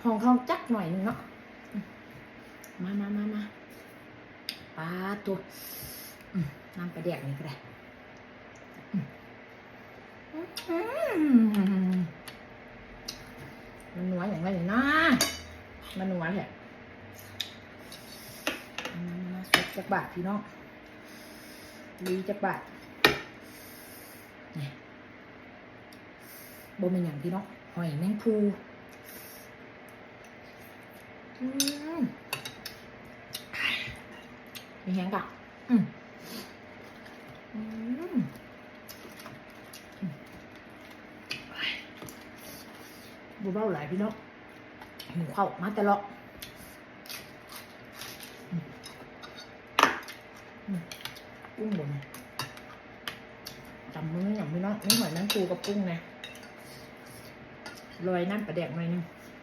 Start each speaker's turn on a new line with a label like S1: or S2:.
S1: ห้องเขาจักหน่อยนึงเนาะมาปลาตัวน้ำปลาแดกนี่ก็ได้มันนัวอย่างไรนะมันนัวแหละสุดจักบาทพี่น้องดีจักบาทนี่บ่มีอย่างพี่น้องหอยแมงภูมีแห้งกะบูเบ้าหลายพี่น้องหิวข้าวมาแต่ละกุ้งบนจำมืออย่างพี่น้องนี่หอยแมงภูกับกุ้งไงลอยน้ำปลาแดกหน่อยนึง